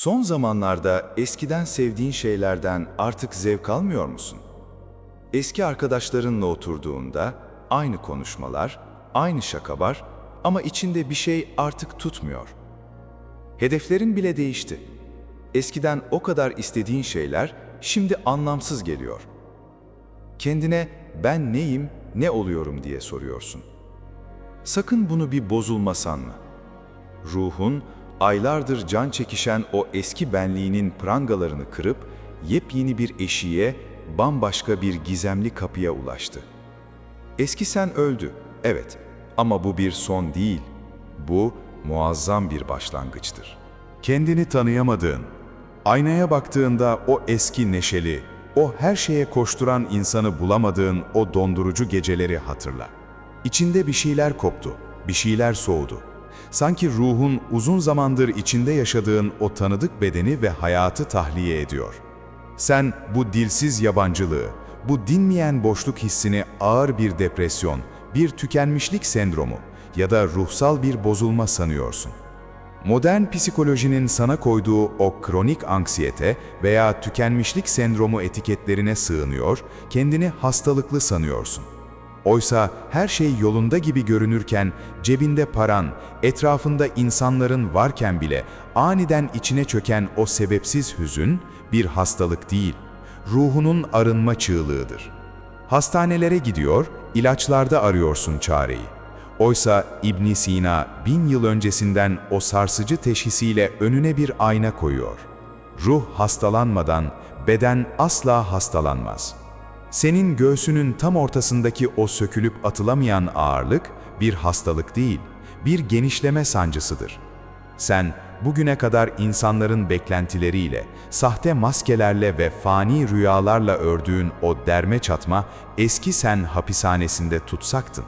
Son zamanlarda eskiden sevdiğin şeylerden artık zevk almıyor musun? Eski arkadaşlarınla oturduğunda aynı konuşmalar, aynı şakalar ama içinde bir şey artık tutmuyor. Hedeflerin bile değişti. Eskiden o kadar istediğin şeyler şimdi anlamsız geliyor. Kendine ben neyim, ne oluyorum diye soruyorsun. Sakın bunu bir bozulma sanma. Ruhun, aylardır can çekişen o eski benliğinin prangalarını kırıp, yepyeni bir eşiğe, bambaşka bir gizemli kapıya ulaştı. Eski sen öldü, evet, ama bu bir son değil. Bu, muazzam bir başlangıçtır. Kendini tanıyamadığın, aynaya baktığında o eski neşeli, o her şeye koşturan insanı bulamadığın o dondurucu geceleri hatırla. İçinde bir şeyler koptu, bir şeyler soğudu. Sanki ruhun uzun zamandır içinde yaşadığın o tanıdık bedeni ve hayatı tahliye ediyor. Sen bu dilsiz yabancılığı, bu dinmeyen boşluk hissini ağır bir depresyon, bir tükenmişlik sendromu ya da ruhsal bir bozulma sanıyorsun. Modern psikolojinin sana koyduğu o kronik anksiyete veya tükenmişlik sendromu etiketlerine sığınıyor, kendini hastalıklı sanıyorsun. Oysa her şey yolunda gibi görünürken, cebinde paran, etrafında insanların varken bile aniden içine çöken o sebepsiz hüzün bir hastalık değil, ruhunun arınma çığlığıdır. Hastanelere gidiyor, ilaçlarda arıyorsun çareyi. Oysa İbn Sina 1000 yıl öncesinden o sarsıcı teşhisiyle önüne bir ayna koyuyor. Ruh hastalanmadan beden asla hastalanmaz. Senin göğsünün tam ortasındaki o sökülüp atılamayan ağırlık bir hastalık değil, bir genişleme sancısıdır. Sen bugüne kadar insanların beklentileriyle, sahte maskelerle ve fani rüyalarla ördüğün o derme çatma eski sen hapishanesinde tutsaktın.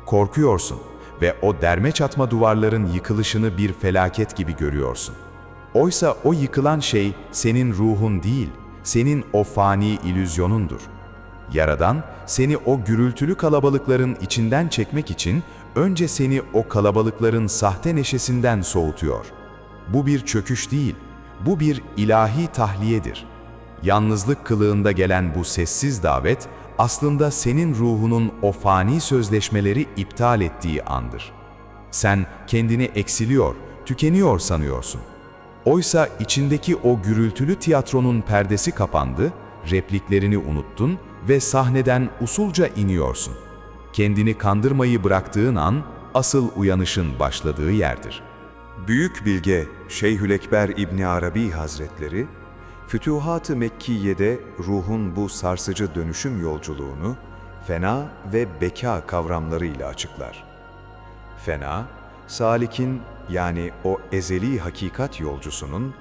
Korkuyorsun ve o derme çatma duvarların yıkılışını bir felaket gibi görüyorsun. Oysa o yıkılan şey senin ruhun değil, senin o fani illüzyonundur. Yaradan, seni o gürültülü kalabalıkların içinden çekmek için önce seni o kalabalıkların sahte neşesinden soğutuyor. Bu bir çöküş değil, bu bir ilahi tahliyedir. Yalnızlık kılığında gelen bu sessiz davet, aslında senin ruhunun o fani sözleşmeleri iptal ettiği andır. Sen kendini eksiliyor, tükeniyor sanıyorsun. Oysa içindeki o gürültülü tiyatronun perdesi kapandı, repliklerini unuttun ve sahneden usulca iniyorsun. Kendini kandırmayı bıraktığın an, asıl uyanışın başladığı yerdir. Büyük bilge Şeyhülekber İbni Arabi Hazretleri, Fütuhat-ı Mekkiye'de ruhun bu sarsıcı dönüşüm yolculuğunu fena ve beka kavramlarıyla açıklar. Fena, salikin yani o ezeli hakikat yolcusunun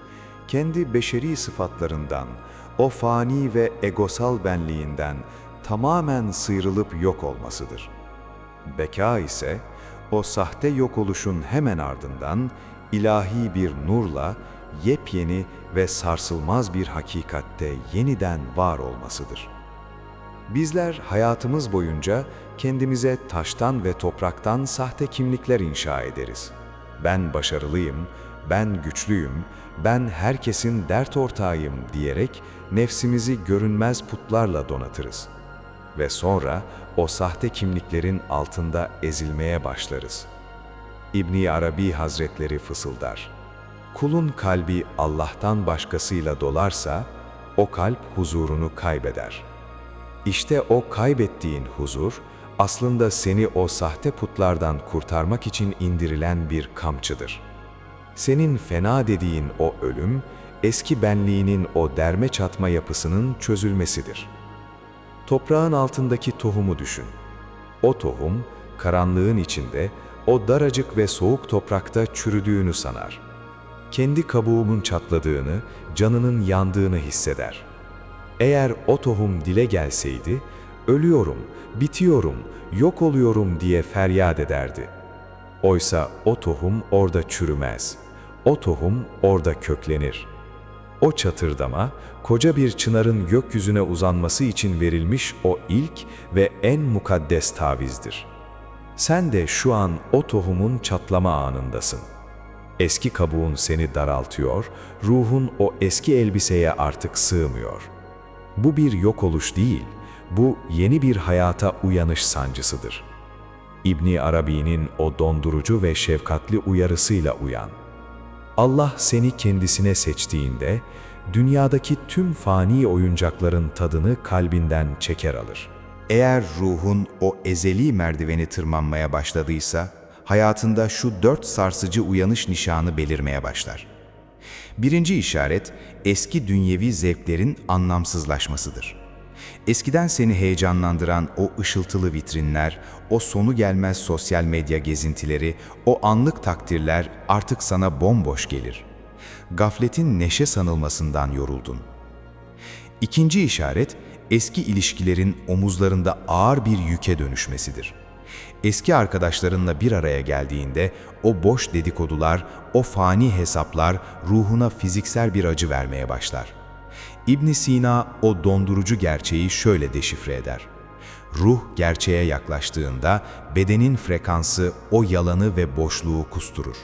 kendi beşeri sıfatlarından, o fani ve egosal benliğinden tamamen sıyrılıp yok olmasıdır. Beka ise o sahte yok oluşun hemen ardından ilahi bir nurla yepyeni ve sarsılmaz bir hakikatte yeniden var olmasıdır. Bizler hayatımız boyunca kendimize taştan ve topraktan sahte kimlikler inşa ederiz. Ben başarılıyım, ben güçlüyüm, ben herkesin dert ortağıyım diyerek nefsimizi görünmez putlarla donatırız. Ve sonra o sahte kimliklerin altında ezilmeye başlarız. İbn Arabi Hazretleri fısıldar: kulun kalbi Allah'tan başkasıyla dolarsa, o kalp huzurunu kaybeder. İşte o kaybettiğin huzur, aslında seni o sahte putlardan kurtarmak için indirilen bir kamçıdır. Senin fena dediğin o ölüm, eski benliğinin o derme çatma yapısının çözülmesidir. Toprağın altındaki tohumu düşün. O tohum, karanlığın içinde, o daracık ve soğuk toprakta çürüdüğünü sanar. Kendi kabuğunun çatladığını, canının yandığını hisseder. Eğer o tohum dile gelseydi, ölüyorum, bitiyorum, yok oluyorum diye feryat ederdi. Oysa o tohum orada çürümez. O tohum orada köklenir. O çatırdama, koca bir çınarın gökyüzüne uzanması için verilmiş o ilk ve en mukaddes tavizdir. Sen de şu an o tohumun çatlama anındasın. Eski kabuğun seni daraltıyor, ruhun o eski elbiseye artık sığmıyor. Bu bir yok oluş değil, bu yeni bir hayata uyanış sancısıdır. İbni Arabi'nin o dondurucu ve şefkatli uyarısıyla uyan. Allah seni kendisine seçtiğinde, dünyadaki tüm fani oyuncakların tadını kalbinden çeker alır. Eğer ruhun o ezeli merdiveni tırmanmaya başladıysa, hayatında şu 4 sarsıcı uyanış nişanı belirmeye başlar. Birinci işaret, eski dünyevi zevklerin anlamsızlaşmasıdır. Eskiden seni heyecanlandıran o ışıltılı vitrinler, o sonu gelmez sosyal medya gezintileri, o anlık takdirler artık sana bomboş gelir. Gafletin neşe sanılmasından yoruldun. İkinci işaret, eski ilişkilerin omuzlarında ağır bir yüke dönüşmesidir. Eski arkadaşlarınla bir araya geldiğinde o boş dedikodular, o fani hesaplar ruhuna fiziksel bir acı vermeye başlar. İbn Sina o dondurucu gerçeği şöyle deşifre eder. Ruh gerçeğe yaklaştığında bedenin frekansı o yalanı ve boşluğu kusturur.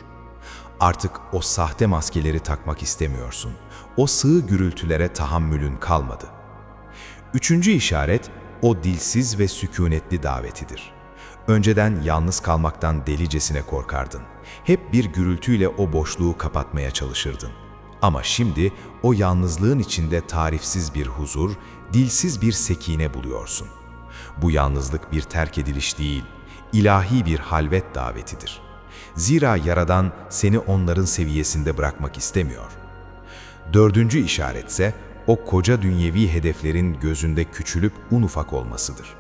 Artık o sahte maskeleri takmak istemiyorsun. O sığ gürültülere tahammülün kalmadı. Üçüncü işaret, o dilsiz ve sükunetli davetidir. Önceden yalnız kalmaktan delicesine korkardın. Hep bir gürültüyle o boşluğu kapatmaya çalışırdın. Ama şimdi o yalnızlığın içinde tarifsiz bir huzur, dilsiz bir sekine buluyorsun. Bu yalnızlık bir terk ediliş değil, ilahi bir halvet davetidir. Zira Yaradan seni onların seviyesinde bırakmak istemiyor. Dördüncü işaretse, o koca dünyevi hedeflerin gözünde küçülüp un ufak olmasıdır.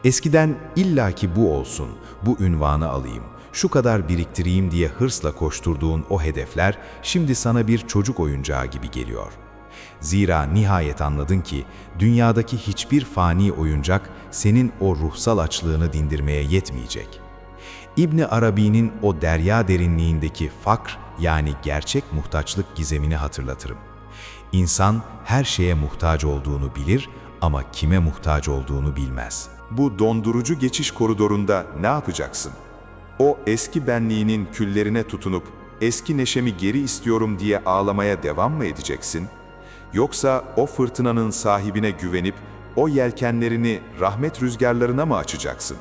Eskiden illaki bu olsun, bu ünvanı alayım, şu kadar biriktireyim diye hırsla koşturduğun o hedefler şimdi sana bir çocuk oyuncağı gibi geliyor. Zira nihayet anladın ki dünyadaki hiçbir fani oyuncak senin o ruhsal açlığını dindirmeye yetmeyecek. İbn Arabi'nin o derya derinliğindeki fakr yani gerçek muhtaçlık gizemini hatırlatırım. İnsan her şeye muhtaç olduğunu bilir ama kime muhtaç olduğunu bilmez. Bu dondurucu geçiş koridorunda ne yapacaksın? O eski benliğinin küllerine tutunup eski neşemi geri istiyorum diye ağlamaya devam mı edeceksin? Yoksa o fırtınanın sahibine güvenip o yelkenlerini rahmet rüzgarlarına mı açacaksın?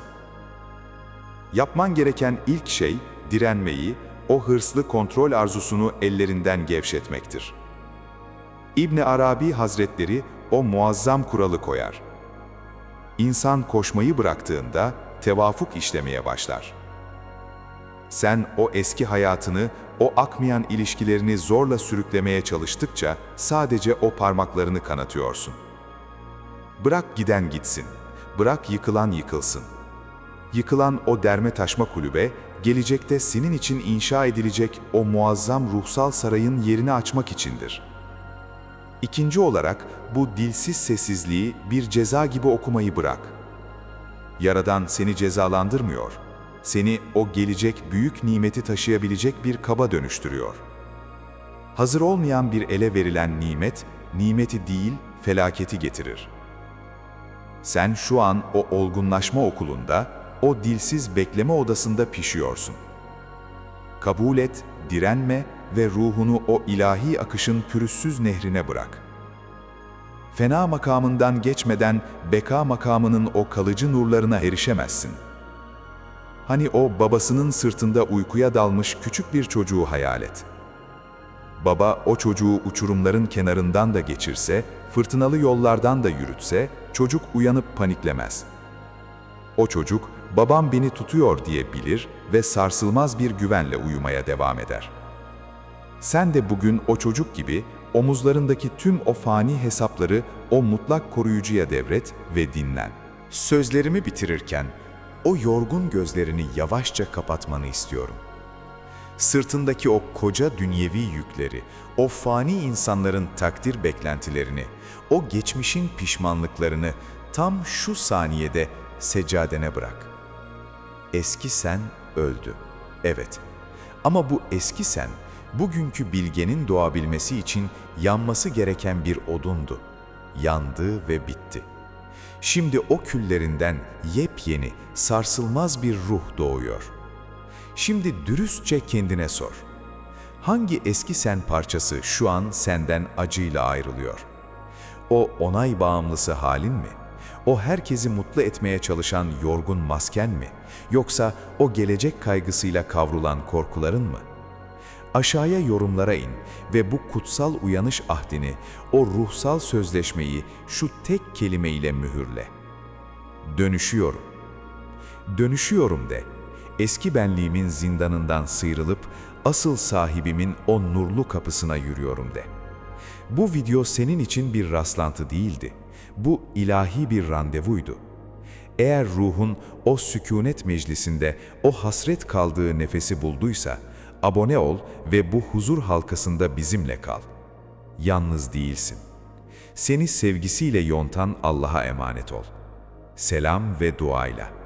Yapman gereken ilk şey direnmeyi, o hırslı kontrol arzusunu ellerinden gevşetmektir. İbn Arabi Hazretleri o muazzam kuralı koyar. İnsan koşmayı bıraktığında tevafuk işlemeye başlar. Sen o eski hayatını, o akmayan ilişkilerini zorla sürüklemeye çalıştıkça sadece o parmaklarını kanatıyorsun. Bırak giden gitsin, bırak yıkılan yıkılsın. Yıkılan o derme taşma kulübe, gelecekte senin için inşa edilecek o muazzam ruhsal sarayın yerini açmak içindir. İkinci olarak bu dilsiz sessizliği bir ceza gibi okumayı bırak. Yaradan seni cezalandırmıyor, seni o gelecek büyük nimeti taşıyabilecek bir kaba dönüştürüyor. Hazır olmayan bir ele verilen nimet, nimeti değil felaketi getirir. Sen şu an o olgunlaşma okulunda, o dilsiz bekleme odasında pişiyorsun. Kabul et, direnme ve ruhunu o ilahi akışın pürüzsüz nehrine bırak. Fena makamından geçmeden beka makamının o kalıcı nurlarına erişemezsin. Hani o babasının sırtında uykuya dalmış küçük bir çocuğu hayal et. Baba o çocuğu uçurumların kenarından da geçirse, fırtınalı yollardan da yürütse, çocuk uyanıp paniklemez. O çocuk, babam beni tutuyor diye bilir ve sarsılmaz bir güvenle uyumaya devam eder. Sen de bugün o çocuk gibi omuzlarındaki tüm o fani hesapları o mutlak koruyucuya devret ve dinlen. Sözlerimi bitirirken o yorgun gözlerini yavaşça kapatmanı istiyorum. Sırtındaki o koca dünyevi yükleri, o fani insanların takdir beklentilerini, o geçmişin pişmanlıklarını tam şu saniyede seccadene bırak. Eski sen öldü. Evet. Ama bu eski sen, bugünkü bilgenin doğabilmesi için yanması gereken bir odundu. Yandı ve bitti. Şimdi o küllerinden yepyeni, sarsılmaz bir ruh doğuyor. Şimdi dürüstçe kendine sor. Hangi eski sen parçası şu an senden acıyla ayrılıyor? O onay bağımlısı halin mi? O herkesi mutlu etmeye çalışan yorgun masken mi? Yoksa o gelecek kaygısıyla kavrulan korkuların mı? Aşağıya yorumlara in ve bu kutsal uyanış ahdini, o ruhsal sözleşmeyi şu tek kelimeyle mühürle. Dönüşüyorum. Dönüşüyorum de. Eski benliğimin zindanından sıyrılıp asıl sahibimin o nurlu kapısına yürüyorum de. Bu video senin için bir rastlantı değildi. Bu ilahi bir randevuydu. Eğer ruhun o sükûnet meclisinde o hasret kaldığı nefesi bulduysa, abone ol ve bu huzur halkasında bizimle kal. Yalnız değilsin. Seni sevgisiyle yontan Allah'a emanet ol. Selam ve duayla.